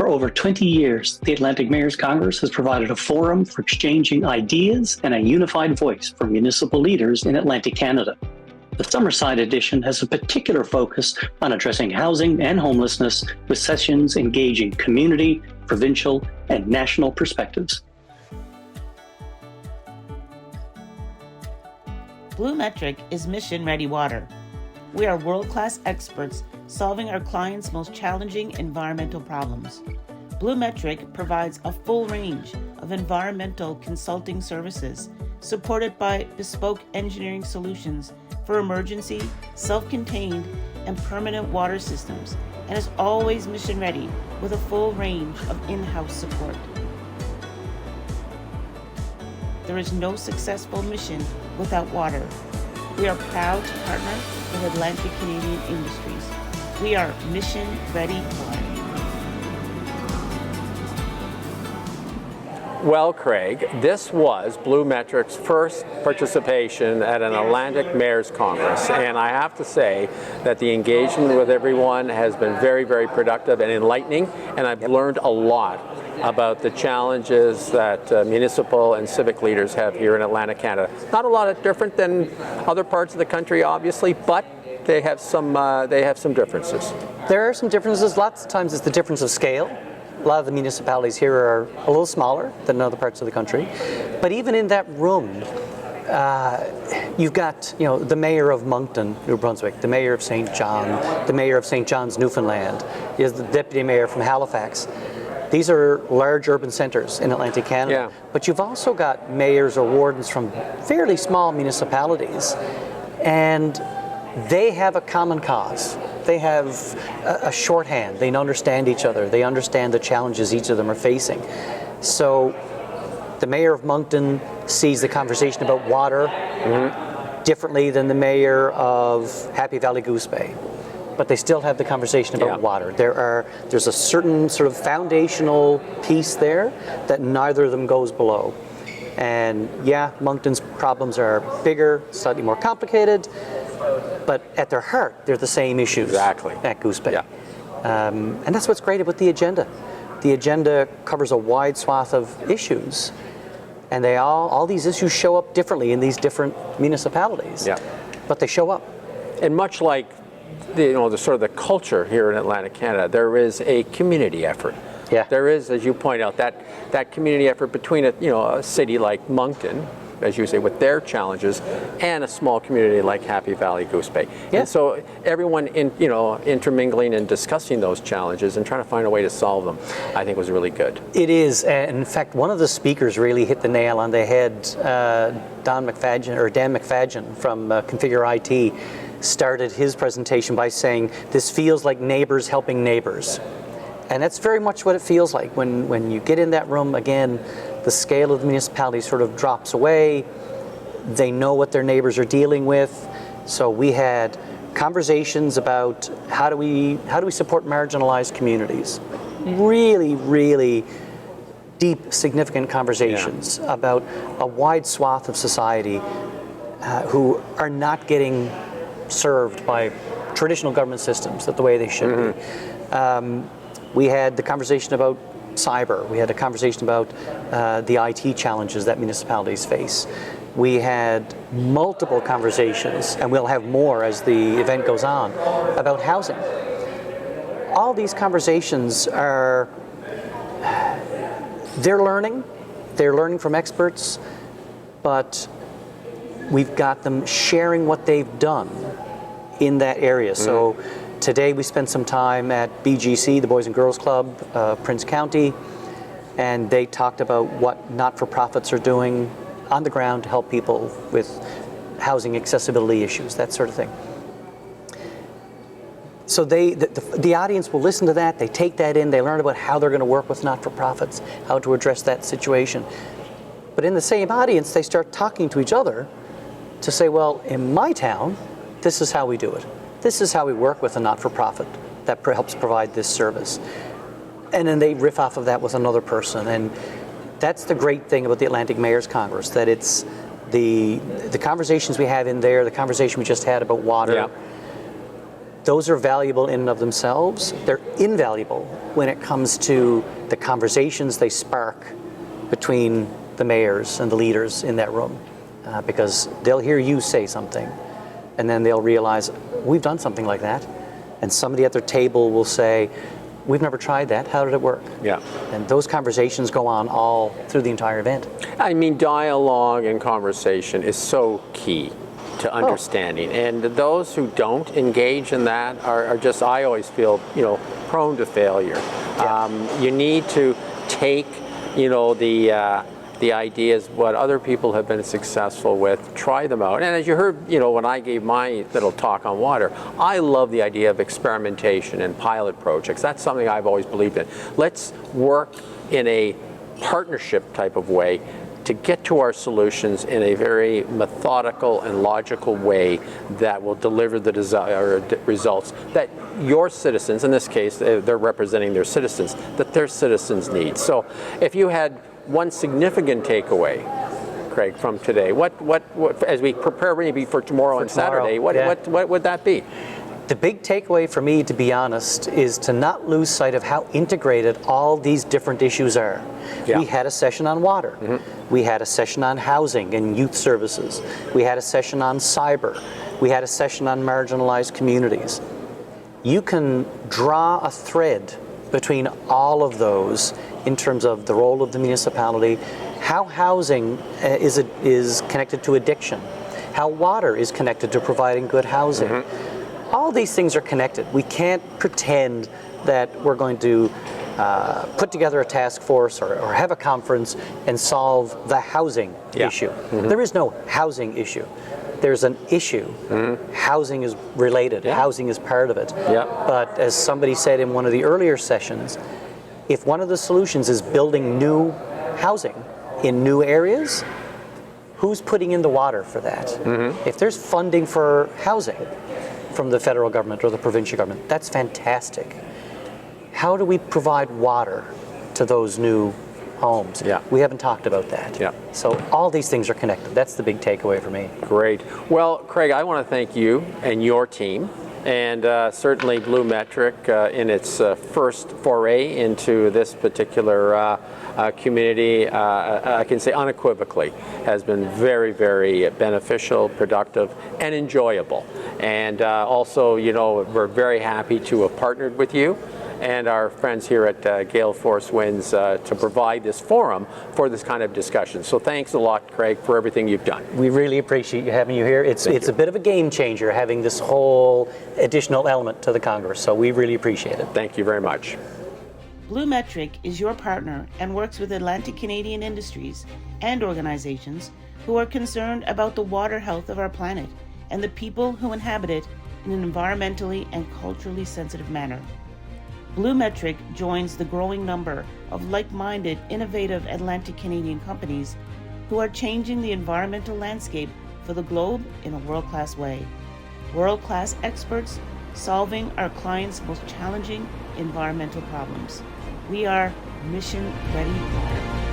For over 20 years, the Atlantic Mayors Congress has provided a forum for exchanging ideas and a unified voice for municipal leaders in Atlantic Canada. The Summerside edition has a particular focus on addressing housing and homelessness, with sessions engaging community, provincial, and national perspectives. BlueMetric is mission-ready water. We are world-class experts solving our clients' most challenging environmental problems. BlueMetric provides a full range of environmental consulting services supported by bespoke engineering solutions for emergency, self-contained, and permanent water systems, and is always mission-ready with a full range of in-house support. There is no successful mission without water. We are proud to partner with Atlantic Canadian Industries. We are mission-ready water. Well, Craig, this was BlueMetric's first participation at an Atlantic Mayors Congress, and I have to say that the engagement with everyone has been very, very productive and enlightening, and I've learned a lot about the challenges that municipal and civic leaders have here in Atlantic Canada. Not a lot different than other parts of the country, obviously, but they have some differences. There are some differences. Lots of times it's the difference of scale. A lot of the municipalities here are a little smaller than in other parts of the country. But even in that room, you've got the mayor of Moncton, New Brunswick, the mayor of St. John, the mayor of St. John's, Newfoundland, is the deputy mayor from Halifax. These are large urban centers in Atlantic Canada. Yeah. But you've also got mayors or wardens from fairly small municipalities, and they have a common cause. They have a shorthand. They understand each other. They understand the challenges each of them are facing. So the mayor of Moncton sees the conversation about water differently than the mayor of Happy Valley Goose Bay. But they still have the conversation about water. There's a certain sort of foundational piece there that neither of them goes below. And yeah, Moncton's problems are bigger, slightly more complicated, but at their heart, they're the same issues at Goose Bay. Yeah. And that's what's great about the agenda. The agenda covers a wide swath of issues, and all these issues show up differently in these different municipalities. Yeah. But they show up. And much like the sort of the culture here in Atlantic Canada, there is a community effort. Yeah. There is, as you point out, that community effort between a city like Moncton, as you say, with their challenges, and a small community like Happy Valley Goose Bay. Yeah. And so everyone intermingling and discussing those challenges and trying to find a way to solve them, I think was really good. It is. In fact, one of the speakers really hit the nail on the head. Dan McFadgen from Configure IT started his presentation by saying, "This feels like neighbors helping neighbors." And that's very much what it feels like when you get in that room. Again, the scale of the municipality sort of drops away. They know what their neighbors are dealing with. So we had conversations about how do we support marginalized communities. Really, really deep, significant conversations about a wide swath of society who are not getting served by traditional government systems the way they should be. We had the conversation about cyber. We had a conversation about the IT challenges that municipalities face. We had multiple conversations, and we'll have more as the event goes on, about housing. All these conversations they're learning from experts, but we've got them sharing what they've done in that area. So today we spent some time at BGC, the Boys and Girls Club, Prince County, and they talked about what not-for-profits are doing on the ground to help people with housing accessibility issues, that sort of thing. So the audience will listen to that, they take that in, they learn about how they're going to work with not-for-profits, how to address that situation. But in the same audience, they start talking to each other to say, well, in my town, this is how we do it. This is how we work with a not-for-profit that helps provide this service. And then they riff off of that with another person. And that's the great thing about the Atlantic Mayors Congress, that it's the conversations we have in there, the conversation we just had about water, those are valuable in and of themselves. They're invaluable when it comes to the conversations they spark between the mayors and the leaders in that room, because they'll hear you say something, and then they'll realize, we've done something like that. And somebody at their table will say, we've never tried that. How did it work? Yeah. And those conversations go on all through the entire event. I mean, dialogue and conversation is so key to understanding. And those who don't engage in that are just, I always feel, prone to failure. Yeah. You need to take, the ideas, what other people have been successful with, try them out. And as you heard, when I gave my little talk on water, I love the idea of experimentation and pilot projects. That's something I've always believed in. Let's work in a partnership type of way to get to our solutions in a very methodical and logical way that will deliver the desired results that your citizens, in this case, they're representing their citizens, that their citizens need. So if you had one significant takeaway, Craig, from today, what as we prepare maybe for tomorrow and Saturday, what would that be? The big takeaway for me, to be honest, is to not lose sight of how integrated all these different issues are. Yeah. We had a session on water. Mm-hmm. We had a session on housing and youth services. We had a session on cyber. We had a session on marginalized communities. You can draw a thread between all of those in terms of the role of the municipality, how housing is connected to addiction, how water is connected to providing good housing. Mm-hmm. All these things are connected. We can't pretend that we're going to put together a task force or have a conference and solve the housing issue. Mm-hmm. There is no housing issue. There's an issue. Mm-hmm. Housing is related. Yeah. Housing is part of it. Yeah. But as somebody said in one of the earlier sessions, if one of the solutions is building new housing in new areas, who's putting in the water for that? Mm-hmm. If there's funding for housing from the federal government or the provincial government, that's fantastic. How do we provide water to those new homes? Yeah. We haven't talked about that. Yeah. So all these things are connected. That's the big takeaway for me. Great. Well, Craig, I want to thank you and your team, and certainly Blue Metric in its first foray into this particular community, I can say unequivocally, has been very, very beneficial, productive, and enjoyable. And also, we're very happy to have partnered with you and our friends here at Gale Force Winds to provide this forum for this kind of discussion. So thanks a lot, Craig, for everything you've done. We really appreciate you having you here. It's a bit of a game changer having this whole additional element to the Congress, so we really appreciate it. Thank you very much. Blue Metric is your partner and works with Atlantic Canadian industries and organizations who are concerned about the water health of our planet and the people who inhabit it in an environmentally and culturally sensitive manner. Blue Metric joins the growing number of like-minded, innovative Atlantic Canadian companies who are changing the environmental landscape for the globe in a world-class way. World-class experts solving our clients' most challenging environmental problems. We are mission-ready water.